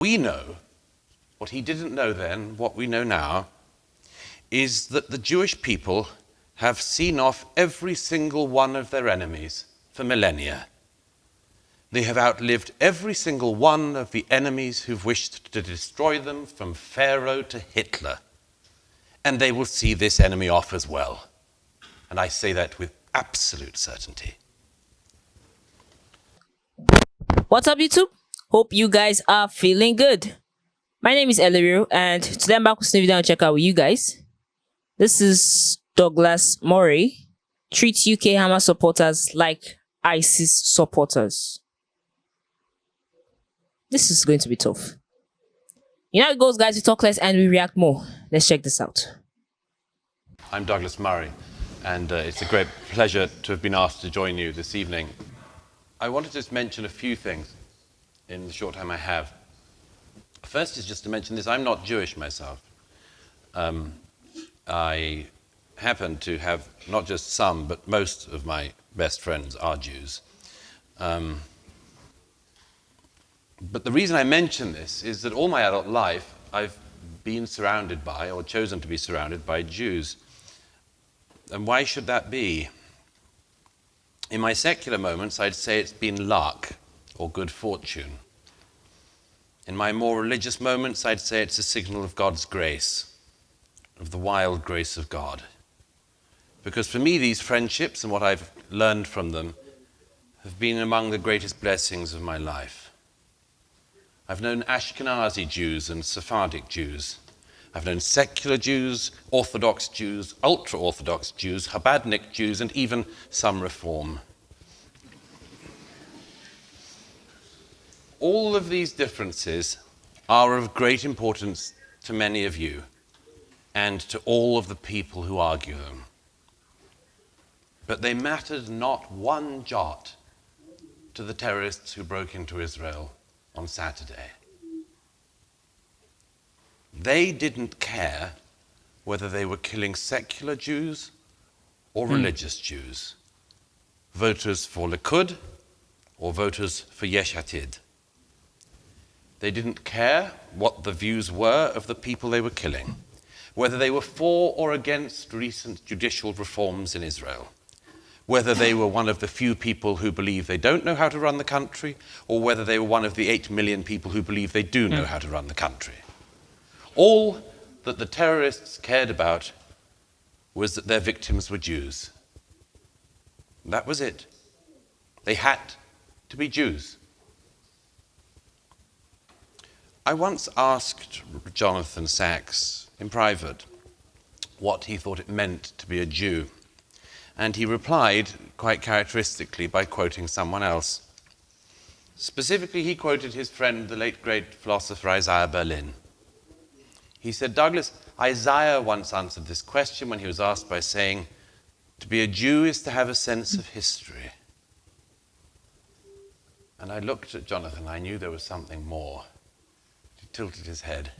We know, what he didn't know then, what we know now, is that the Jewish people have seen off every single one of their enemies for millennia. They have outlived every single one of the enemies who've wished to destroy them, from Pharaoh to Hitler. And they will see this enemy off as well. And I say that with absolute certainty. What's up, YouTube? Hope you guys are feeling good. My name is Ellerio, and today I'm back with a video and check out with you guys. This is Douglas Murray. Treats UK Hamas supporters like ISIS supporters. This is going to be tough. You know how it goes, guys. We talk less and we react more. Let's check this out. I'm Douglas Murray, and it's a great pleasure to have been asked to join you this evening. I wanted to just mention a few things in the short time I have. First is just to mention this: I'm not Jewish myself. I happen to have not just some, but most of my best friends are Jews. But the reason I mention this is that all my adult life I've been surrounded by, or chosen to be surrounded by, Jews. And why should that be? In my secular moments, I'd say it's been luck or good fortune. In my more religious moments, I'd say it's a signal of God's grace, of the wild grace of God. Because for me, these friendships and what I've learned from them have been among the greatest blessings of my life. I've known Ashkenazi Jews and Sephardic Jews. I've known secular Jews, Orthodox Jews, ultra-Orthodox Jews, Chabadnik Jews, and even some Reform. All of these differences are of great importance to many of you and to all of the people who argue them. But they mattered not one jot to the terrorists who broke into Israel on Saturday. They didn't care whether they were killing secular Jews or religious Jews, voters for Likud or voters for Yesh Atid. They didn't care what the views were of the people they were killing, whether they were for or against recent judicial reforms in Israel, whether they were one of the few people who believe they don't know how to run the country, or whether they were one of the 8 million people who believe they do know how to run the country. All that the terrorists cared about was that their victims were Jews. That was it. They had to be Jews. I once asked Jonathan Sacks in private what he thought it meant to be a Jew, and he replied quite characteristically by quoting someone else. Specifically, he quoted his friend, the late great philosopher Isaiah Berlin. He said, Douglas, Isaiah once answered this question when he was asked by saying, to be a Jew is to have a sense of history. And I looked at Jonathan, I knew there was something more. He tilted his head.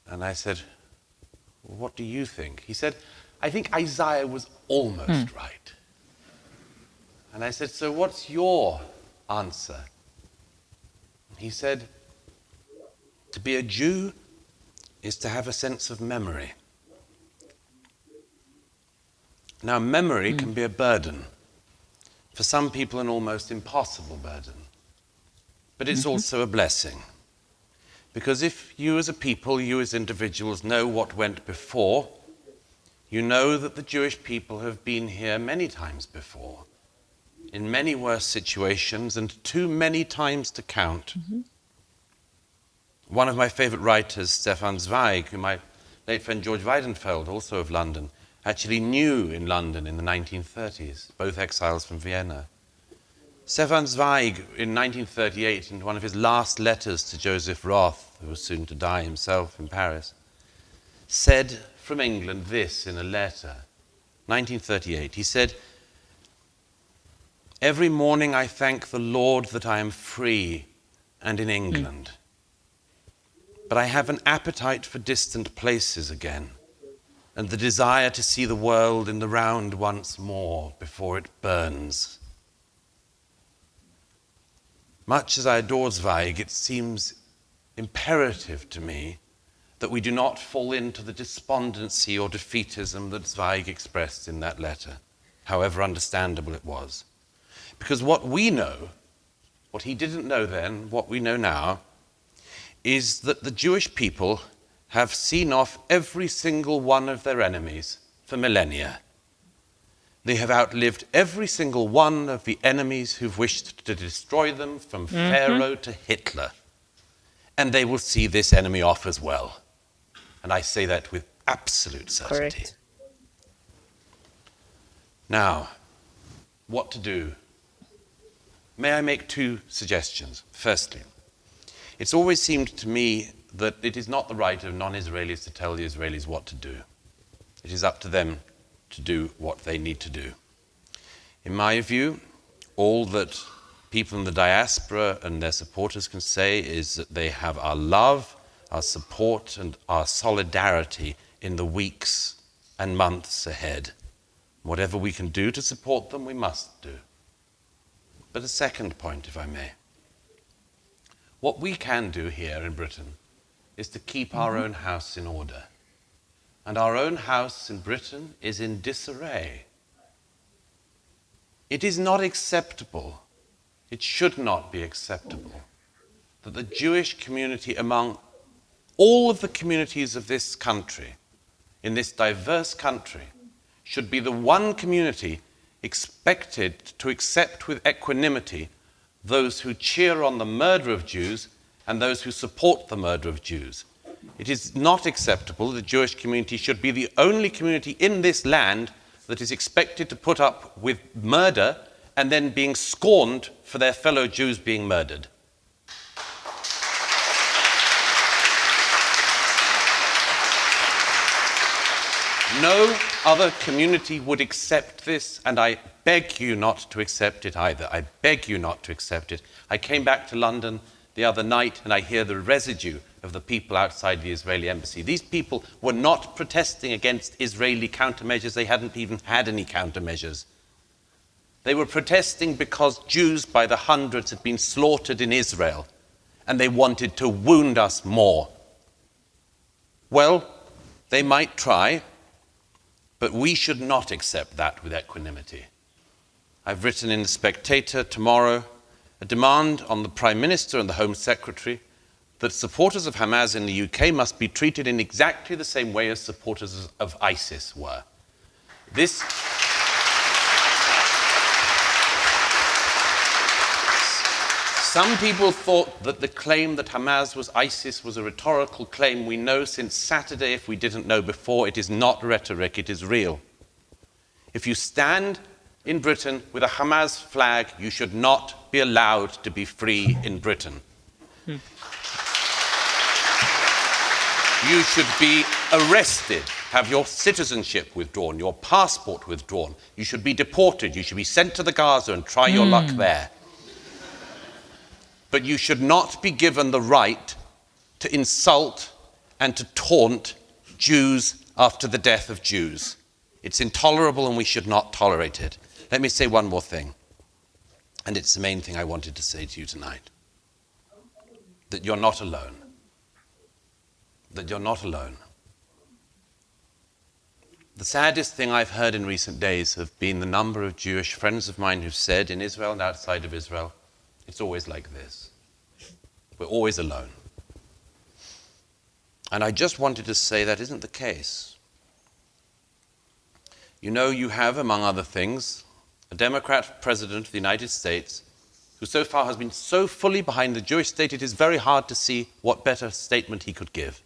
And I said, well, what do you think? He said, I think Isaiah was almost right. And I said, so what's your answer? He said, to be a Jew is to have a sense of memory. Now, memory can be a burden. For some people, an almost impossible burden. But it's also a blessing. Because if you as a people, you as individuals, know what went before, you know that the Jewish people have been here many times before, in many worse situations, and too many times to count. One of my favorite writers, Stefan Zweig, who my late friend George Weidenfeld, also of London, actually knew in London in the 1930s, both exiles from Vienna. Stefan Zweig, in 1938, in one of his last letters to Joseph Roth, who was soon to die himself in Paris, said from England this in a letter, 1938. He said, every morning I thank the Lord that I am free and in England. But I have an appetite for distant places again, and the desire to see the world in the round once more before it burns. Much as I adore Zweig, it seems imperative to me that we do not fall into the despondency or defeatism that Zweig expressed in that letter, however understandable it was. Because what we know, what he didn't know then, what we know now, is that the Jewish people have seen off every single one of their enemies for millennia. They have outlived every single one of the enemies who've wished to destroy them, from Pharaoh to Hitler. And they will see this enemy off as well. And I say that with absolute certainty. Correct. Now, what to do? May I make two suggestions? Firstly, it's always seemed to me that it is not the right of non-Israelis to tell the Israelis what to do. It is up to them to do what they need to do. In my view, all that people in the diaspora and their supporters can say is that they have our love, our support, and our solidarity in the weeks and months ahead. Whatever we can do to support them, we must do. But a second point, if I may. What we can do here in Britain is to keep our own house in order. And our own house in Britain is in disarray. It is not acceptable, it should not be acceptable, that the Jewish community, among all of the communities of this country, in this diverse country, should be the one community expected to accept with equanimity those who cheer on the murder of Jews and those who support the murder of Jews. It is not acceptable that the Jewish community should be the only community in this land that is expected to put up with murder and then being scorned for their fellow Jews being murdered. No other community would accept this, and I beg you not to accept it either. I beg you not to accept it. I came back to London the other night and I hear the residue of the people outside the Israeli embassy. These people were not protesting against Israeli countermeasures. They hadn't even had any countermeasures. They were protesting because Jews by the hundreds had been slaughtered in Israel, and they wanted to wound us more. Well, they might try, but we should not accept that with equanimity. I've written in The Spectator tomorrow a demand on the Prime Minister and the Home Secretary that supporters of Hamas in the UK must be treated in exactly the same way as supporters of ISIS were. Some people thought that the claim that Hamas was ISIS was a rhetorical claim. We know since Saturday, if we didn't know before, it is not rhetoric, it is real. If you stand in Britain with a Hamas flag, you should not be allowed to be free in Britain. You should be arrested, have your citizenship withdrawn, your passport withdrawn. You should be deported, you should be sent to the Gaza and try your luck there. But you should not be given the right to insult and to taunt Jews after the death of Jews. It's intolerable and we should not tolerate it. Let me say one more thing, and it's the main thing I wanted to say to you tonight. That you're not alone. That you're not alone. The saddest thing I've heard in recent days have been the number of Jewish friends of mine who've said, in Israel and outside of Israel, it's always like this. We're always alone. And I just wanted to say that isn't the case. You know, you have, among other things, a Democrat president of the United States who so far has been so fully behind the Jewish state, it is very hard to see what better statement he could give.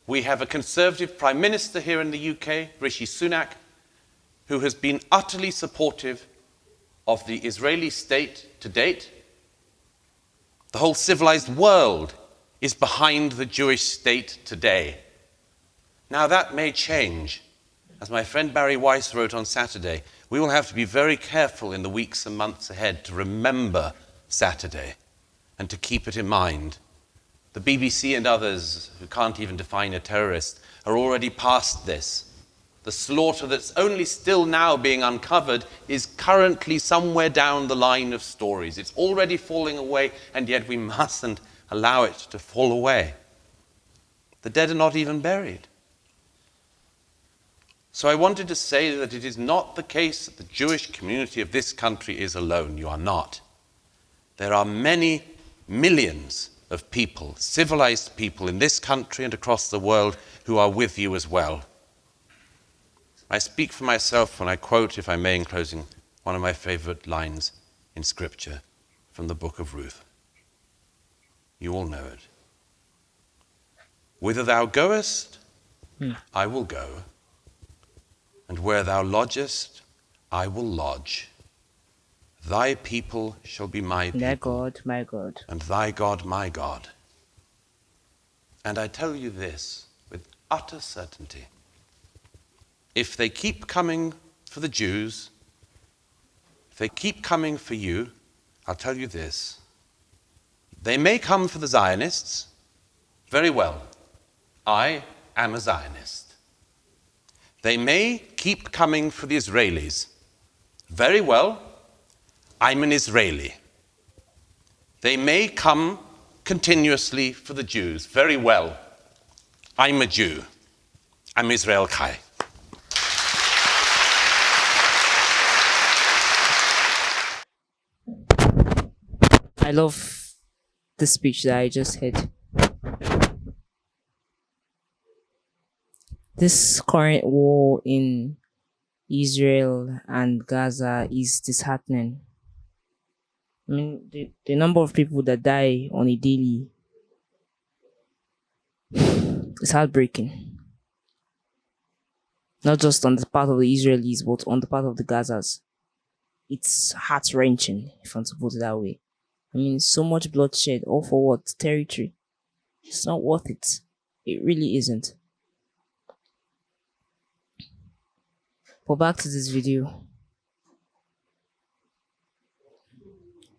We have a conservative prime minister here in the UK, Rishi Sunak, who has been utterly supportive of the Israeli state to date. The whole civilized world is behind the Jewish state today. Now that may change. As my friend Barry Weiss wrote on Saturday, we will have to be very careful in the weeks and months ahead to remember Saturday and to keep it in mind. The BBC and others who can't even define a terrorist are already past this. The slaughter that's only still now being uncovered is currently somewhere down the line of stories. It's already falling away, and yet we mustn't allow it to fall away. The dead are not even buried. So I wanted to say that it is not the case that the Jewish community of this country is alone. You are not. There are many millions of people, civilized people in this country and across the world who are with you as well. I speak for myself when I quote, if I may in closing, one of my favorite lines in Scripture from the book of Ruth. You all know it. Whither thou goest, I will go, and where thou lodgest, I will lodge. Thy people shall be my people. Thy God, my God. And thy God, my God. And I tell you this with utter certainty. If they keep coming for the Jews, if they keep coming for you, I'll tell you this. They may come for the Zionists. Very well. I am a Zionist. They may keep coming for the Israelis. Very well. I'm an Israeli. They may come continuously for the Jews. Very well. I'm a Jew. I'm Israel Chai. I love the speech that I just heard. This current war in Israel and Gaza is disheartening. I mean, the number of people that die on a daily is heartbreaking. Not just on the part of the Israelis, but on the part of the Gazas. It's heart-wrenching, if I'm to put it that way. I mean, so much bloodshed, all for what? Territory. It's not worth it. It really isn't. But back to this video.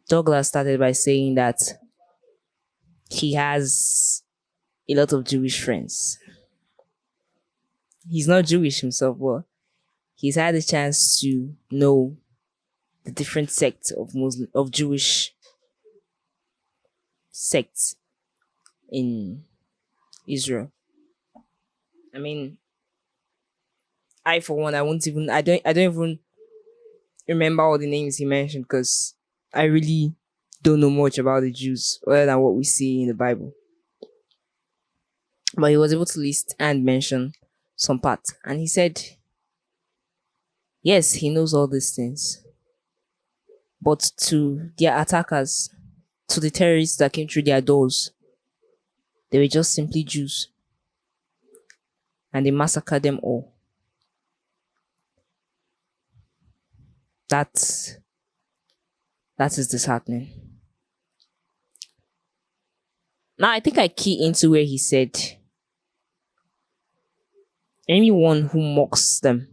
Douglas started by saying that he has a lot of Jewish friends. He's not Jewish himself, but he's had a chance to know the different sects of Jewish sects in Israel. I mean, I for one, I don't even remember all the names he mentioned because I really don't know much about the Jews other than what we see in the Bible. But he was able to list and mention some parts, and he said, yes, he knows all these things, but to their attackers, to the terrorists that came through their doors, they were just simply Jews. And they massacred them all. That is disheartening. Now, I think I key into where he said, anyone who mocks them,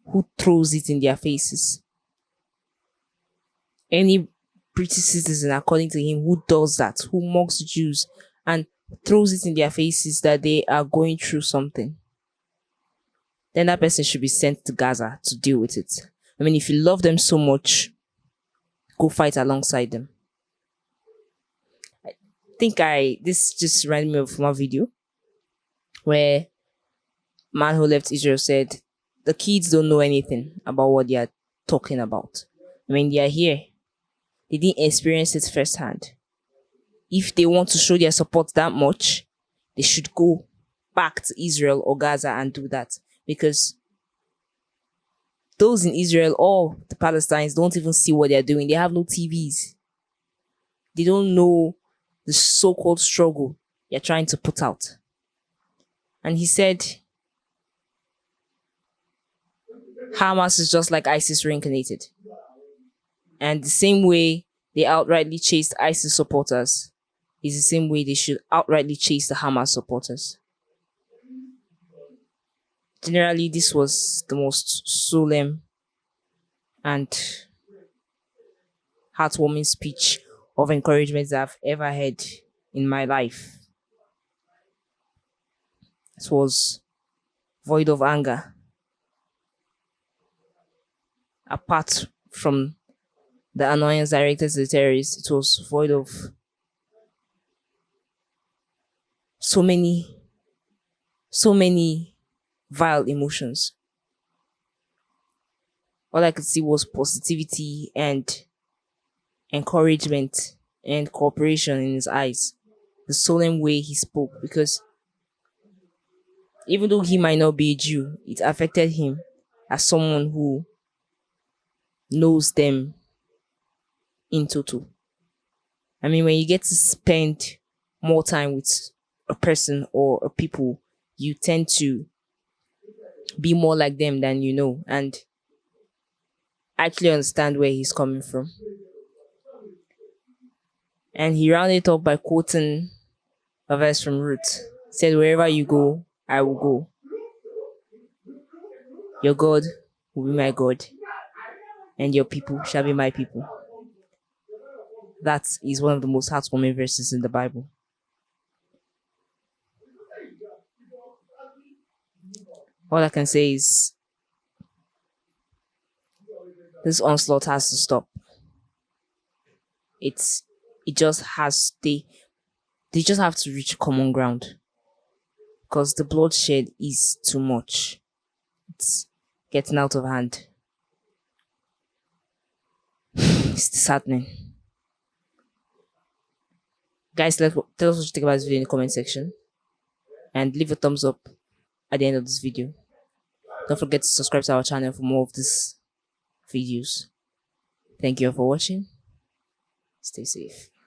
who throws it in their faces, any British citizen, according to him, who does that, who mocks Jews and throws it in their faces that they are going through something, then that person should be sent to Gaza to deal with it. I mean, if you love them so much, go fight alongside them. I think this just reminded me of my video where man who left Israel said, the kids don't know anything about what they are talking about. I mean, they are here. They didn't experience it firsthand. If they want to show their support that much, they should go back to Israel or Gaza and do that. Because those in Israel or the Palestinians don't even see what they're doing. They have no TVs. They don't know the so-called struggle you're trying to put out. And he said, Hamas is just like ISIS reincarnated. And the same way they outrightly chased ISIS supporters is the same way they should outrightly chase the Hamas supporters. Generally, this was the most solemn and heartwarming speech of encouragement that I've ever heard in my life. It was void of anger. Apart from the annoyance directed to the terrorists, it was void of so many vile emotions. All I could see was positivity and encouragement and cooperation in his eyes. The solemn way he spoke, because even though he might not be a Jew, it affected him as someone who knows them in total. I mean, when you get to spend more time with a person or a people, you tend to be more like them than you know and actually understand where he's coming from. And he rounded it up by quoting a verse from Ruth. Said, "Wherever you go, I will go. Your God will be my God, and your people shall be my people." That is one of the most heartwarming verses in the Bible. All I can say is this onslaught has to stop. It's it just has they just have to reach common ground, because the bloodshed is too much. It's getting out of hand. It's disheartening. Guys, tell us what you think about this video in the comment section, and leave a thumbs up at the end of this video. Don't forget to subscribe to our channel for more of these videos. Thank you all for watching. Stay safe.